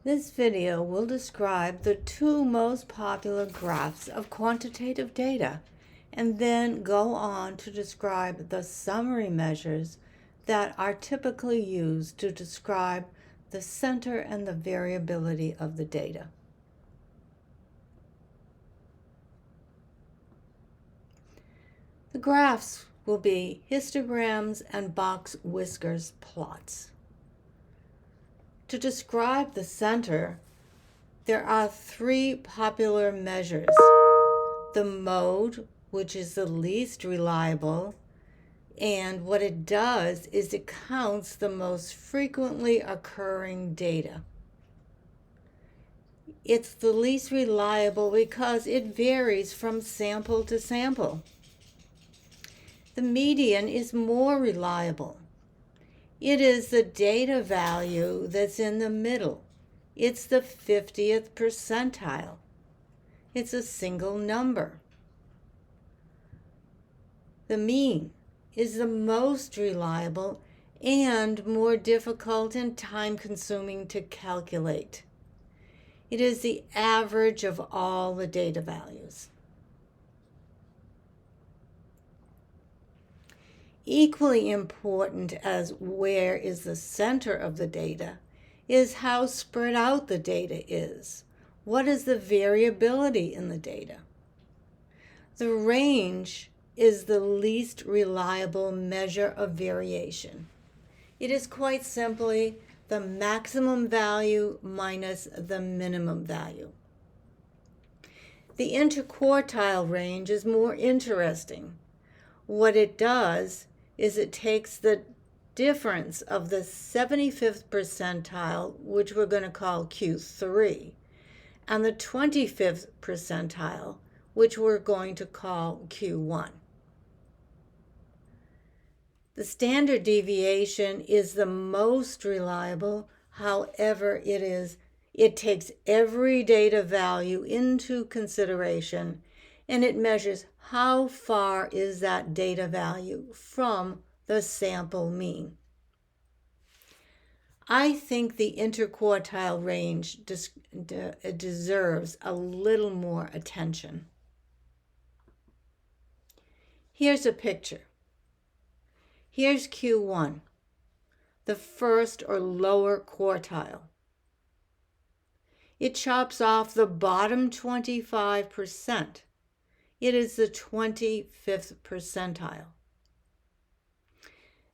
This video will describe the two most popular graphs of quantitative data and then go on to describe the summary measures that are typically used to describe the center and the variability of the data. The graphs will be histograms and box whiskers plots. To describe the center, there are three popular measures. The mode, which is the least reliable, and what it does is it counts the most frequently occurring data. It's the least reliable because it varies from sample to sample. The median is more reliable. It is the data value that's in the middle. It's the 50th percentile. It's a single number. The mean is the most reliable and more difficult and time-consuming to calculate. It is the average of all the data values. Equally important as where is the center of the data is how spread out the data is. What is the variability in the data? The range is the least reliable measure of variation. It is quite simply the maximum value minus the minimum value. The interquartile range is more interesting. What it does is it takes the difference of the 75th percentile, which we're going to call Q3, and the 25th percentile, which we're going to call Q1. The standard deviation is the most reliable. However, it takes every data value into consideration, and it measures how far is that data value from the sample mean. I think the interquartile range deserves a little more attention. Here's a picture. Here's Q1, the first or lower quartile. It chops off the bottom 25%. It is the 25th percentile.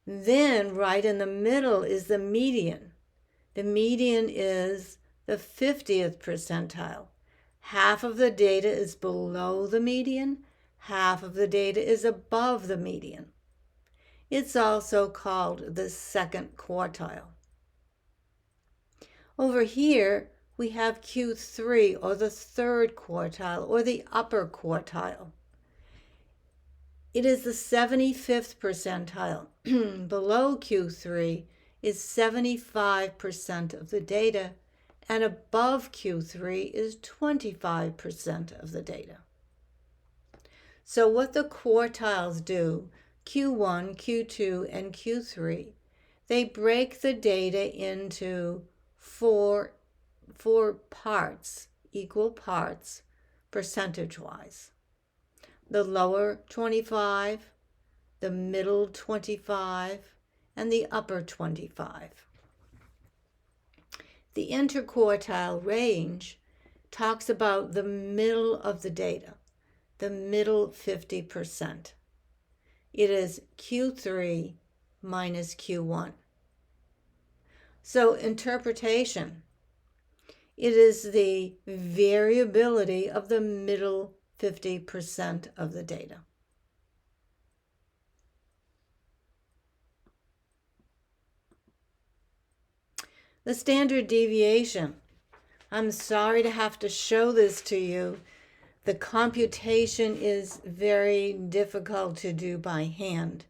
Then right in the middle is the median. The median is the 50th percentile. Half of the data is below the median, half of the data is above the median. It's also called the second quartile. Over here, we have Q3, or the third quartile, or the upper quartile. It is the 75th percentile. Below Q3 is 75% of the data, and above Q3 is 25% of the data. So what the quartiles do, Q1, Q2, and Q3, they break the data into four parts, equal parts, percentage-wise. The lower 25, the middle 25, and the upper 25. The interquartile range talks about the middle of the data, the middle 50%. It is Q3 minus Q1. So interpretation, it is the variability of the middle 50% of the data. The standard deviation. I'm sorry to have to show this to you. The computation is very difficult to do by hand.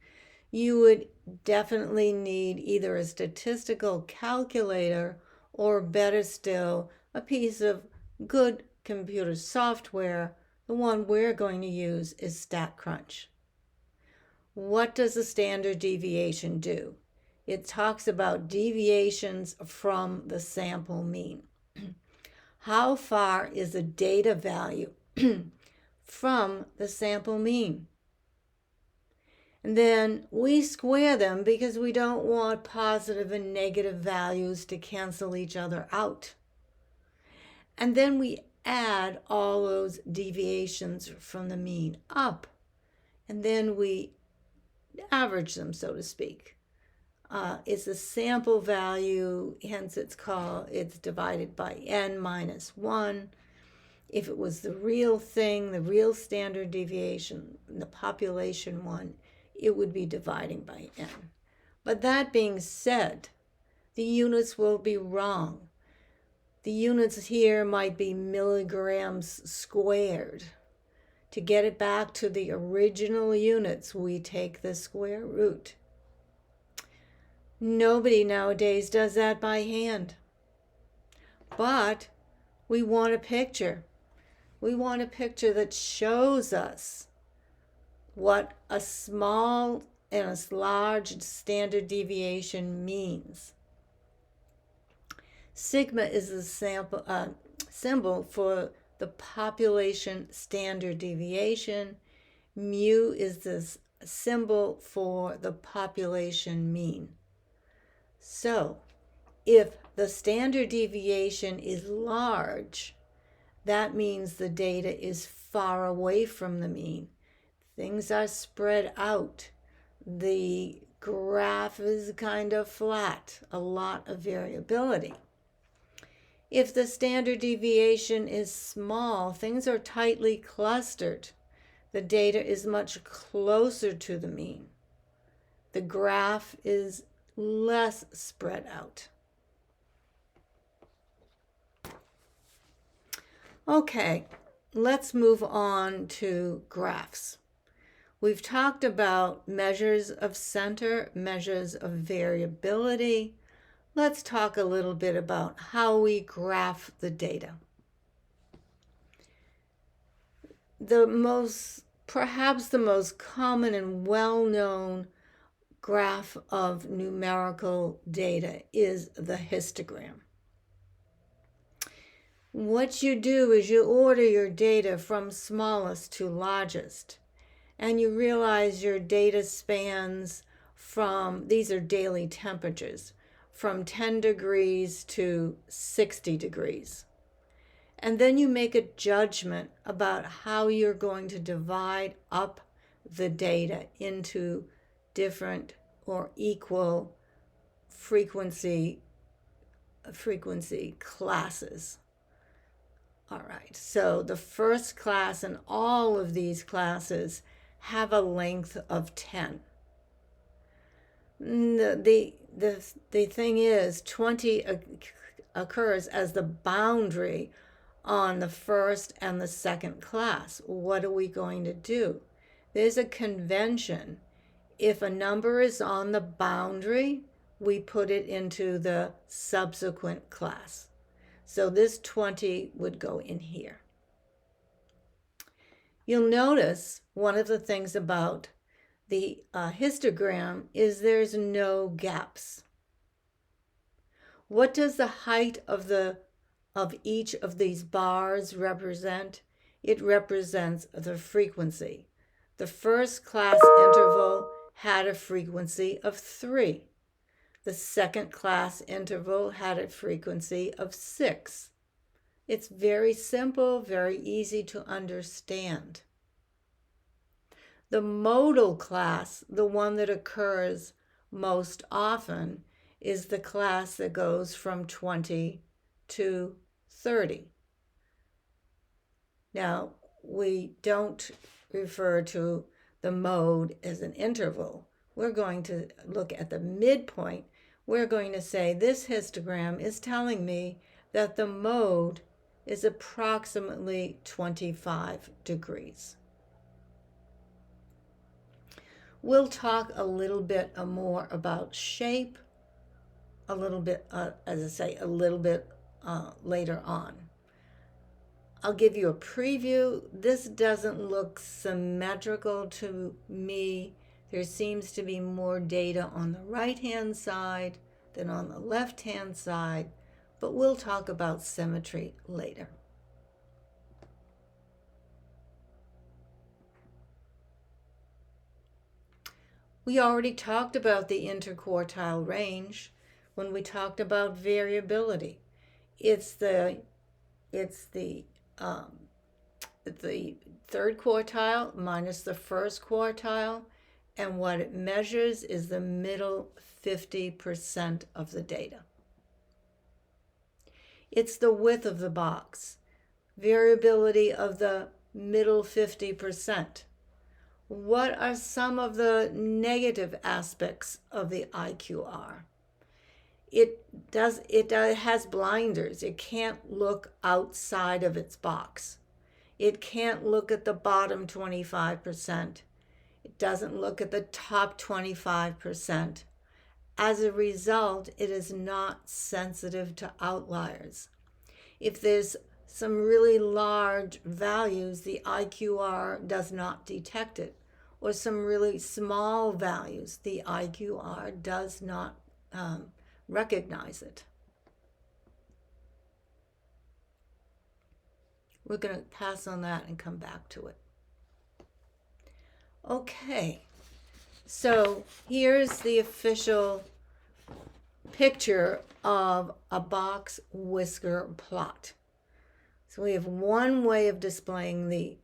You would definitely need either a statistical calculator or, better still, a piece of good computer software. The one we're going to use is StatCrunch. What does the standard deviation do? It talks about deviations from the sample mean. How far is the data value from the sample mean? And then we square them because we don't want positive and negative values to cancel each other out. And then we add all those deviations from the mean up. And then we average them, so to speak. It's a sample value, hence it's divided by n minus 1. If it was the real thing, the real standard deviation, the population one, it would be dividing by n. But that being said, the units will be wrong. The units here might be milligrams squared. To get it back to the original units, we take the square root. Nobody nowadays does that by hand. But we want a picture. We want a picture that shows us what a small and a large standard deviation means. Sigma is the symbol for the population standard deviation. Mu is the symbol for the population mean. So, if the standard deviation is large, that means the data is far away from the mean. Things are spread out. The graph is kind of flat, a lot of variability. If the standard deviation is small, things are tightly clustered. The data is much closer to the mean. The graph is less spread out. Okay, let's move on to graphs. We've talked about measures of center, measures of variability. Let's talk a little bit about how we graph the data. Perhaps the most common and well-known graph of numerical data is the histogram. What you do is you order your data from smallest to largest, and you realize your data spans from, these are daily temperatures, from 10 degrees to 60 degrees. And then you make a judgment about how you're going to divide up the data into different or equal frequency classes. All right, so the first class and all of these classes have a length of 10. The thing is, 20 occurs as the boundary on the first and the second class. What are we going to do? There's a convention. If a number is on the boundary, we put it into the subsequent class. So this 20 would go in here. You'll notice one of the things about the histogram is there's no gaps. What does the height of each of these bars represent? It represents the frequency. The first class interval had a frequency of 3. The second class interval had a frequency of 6. It's very simple, very easy to understand. The modal class, the one that occurs most often, is the class that goes from 20 to 30. Now, we don't refer to the mode as an interval. We're going to look at the midpoint. We're going to say this histogram is telling me that the mode is approximately 25 degrees. We'll talk a little bit more about shape, a little bit later on. I'll give you a preview. This doesn't look symmetrical to me. There seems to be more data on the right-hand side than on the left-hand side, but we'll talk about symmetry later. We already talked about the interquartile range when we talked about variability. It's the third quartile minus the first quartile, and what it measures is the middle 50% of the data. It's the width of the box, variability of the middle 50%. What are some of the negative aspects of the IQR? It has blinders. It can't look outside of its box. It can't look at the bottom 25%. It doesn't look at the top 25%. As a result, it is not sensitive to outliers. If there's some really large values, the IQR does not detect it. Or some really small values, the IQR does not recognize it. We're going to pass on that and come back to it. Okay, so here's the official picture of a box whisker plot. So we have one way of displaying the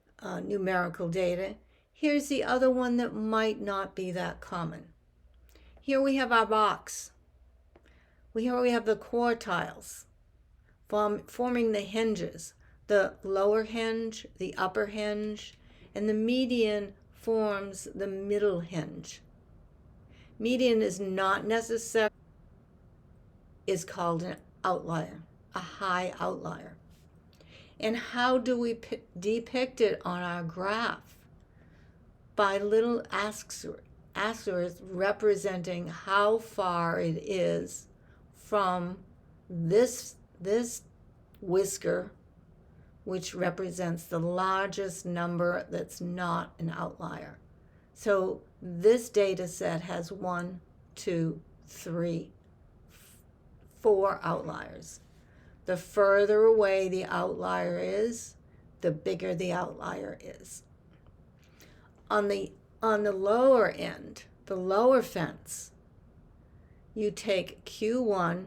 numerical data. Here's the other one that might not be that common. Here we have our box. Here we have the quartiles forming the hinges, the lower hinge, the upper hinge, and the median forms the middle hinge. Median is not necessarily, is called an outlier, a high outlier. And how do we depict it on our graph? By little asterisks representing how far it is from this whisker, which represents the largest number that's not an outlier. So this data set has 1, 2, 3, 4 outliers. The further away the outlier is, the bigger the outlier is. On the lower end, the lower fence, you take Q1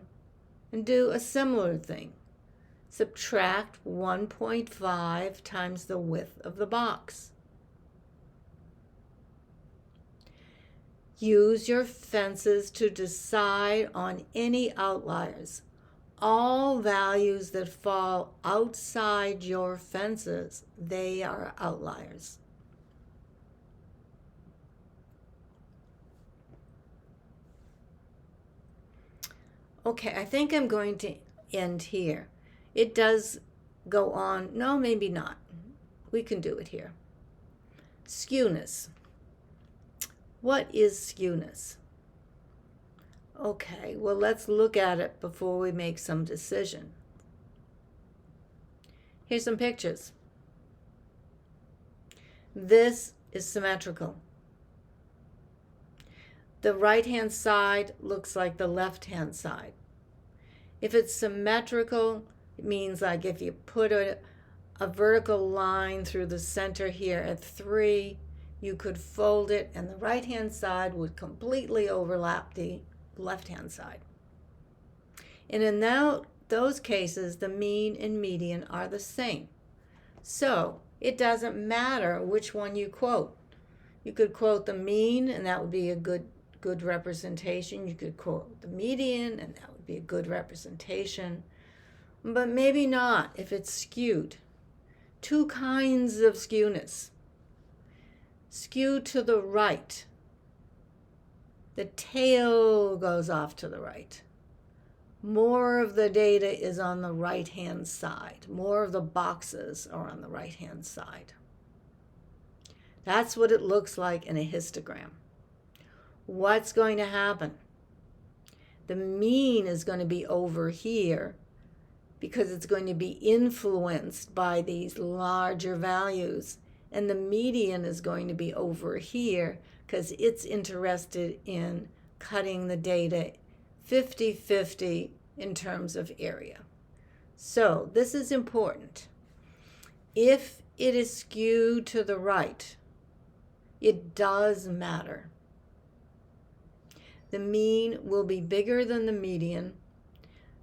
and do a similar thing. Subtract 1.5 times the width of the box. Use your fences to decide on any outliers. All values that fall outside your fences, they are outliers. Okay, I think I'm going to end here. It does go on. No, maybe not. We can do it here. Skewness. What is skewness? Okay, well, let's look at it before we make some decision. Here's some pictures. This is symmetrical. The right-hand side looks like the left-hand side. If it's symmetrical, it means like if you put a vertical line through the center here at 3, you could fold it and the right-hand side would completely overlap the left-hand side. And in those cases, the mean and median are the same. So it doesn't matter which one you quote. You could quote the mean, and that would be a good representation. You could quote the median, and that would be a good representation. But maybe not if it's skewed. Two kinds of skewness. Skew to the right. The tail goes off to the right. More of the data is on the right-hand side. More of the boxes are on the right-hand side. That's what it looks like in a histogram. What's going to happen? The mean is going to be over here because it's going to be influenced by these larger values. And the median is going to be over here because it's interested in cutting the data 50-50 in terms of area. So this is important. If it is skewed to the right, it does matter. The mean will be bigger than the median.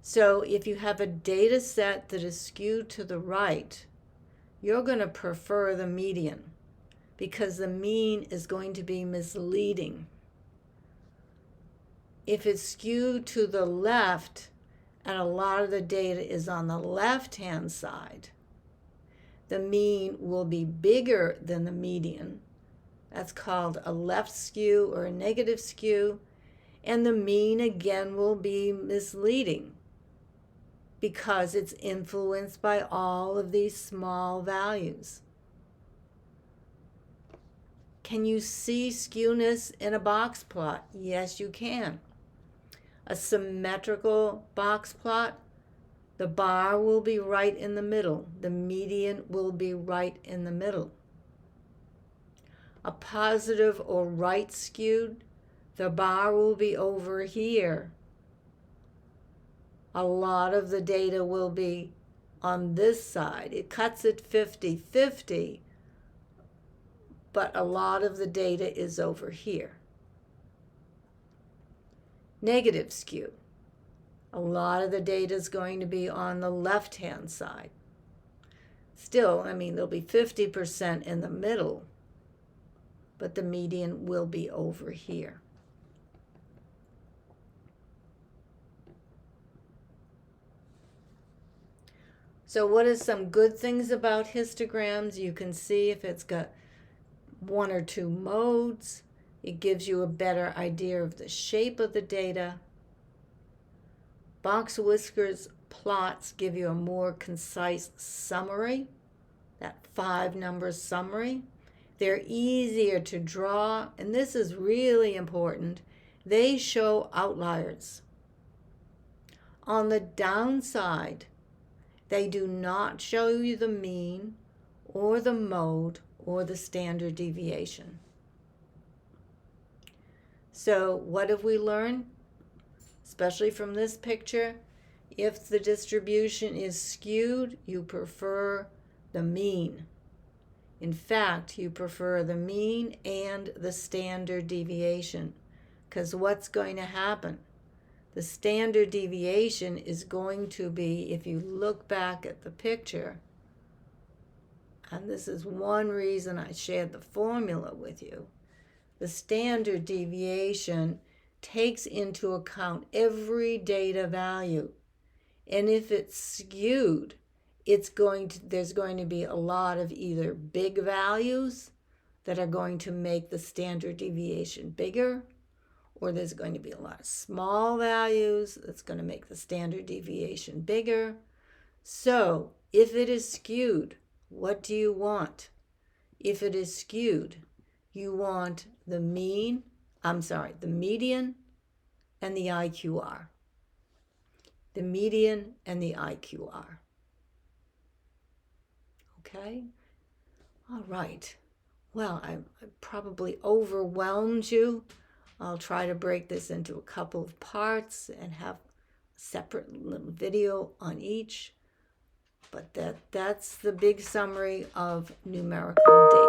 So if you have a data set that is skewed to the right, you're going to prefer the median because the mean is going to be misleading. If it's skewed to the left and a lot of the data is on the left-hand side, the mean will be bigger than the median. That's called a left skew or a negative skew. And the mean again will be misleading because it's influenced by all of these small values. Can you see skewness in a box plot? Yes, you can. A symmetrical box plot, the bar will be right in the middle. The median will be right in the middle. A positive or right skewed, the bar will be over here. A lot of the data will be on this side. It cuts it 50-50, but a lot of the data is over here. Negative skew. A lot of the data is going to be on the left-hand side. Still, I mean, there'll be 50% in the middle, but the median will be over here. So what are some good things about histograms? You can see if it's got one or two modes. It gives you a better idea of the shape of the data. Box whiskers plots give you a more concise summary, that 5-number summary. They're easier to draw, and this is really important. They show outliers. On the downside, they do not show you the mean or the mode or the standard deviation. So what have we learned? Especially from this picture, if the distribution is skewed, you prefer the mean. In fact, you prefer the mean and the standard deviation, because what's going to happen? The standard deviation is going to be, if you look back at the picture, and this is one reason I shared the formula with you, the standard deviation takes into account every data value. And if it's skewed, there's going to be a lot of either big values that are going to make the standard deviation bigger, or there's going to be a lot of small values that's going to make the standard deviation bigger. So if it is skewed, what do you want? If it is skewed, you want the median and the IQR. The median and the IQR. Okay? All right. Well, I probably overwhelmed you. I'll try to break this into a couple of parts and have a separate little video on each. But that's the big summary of numerical data.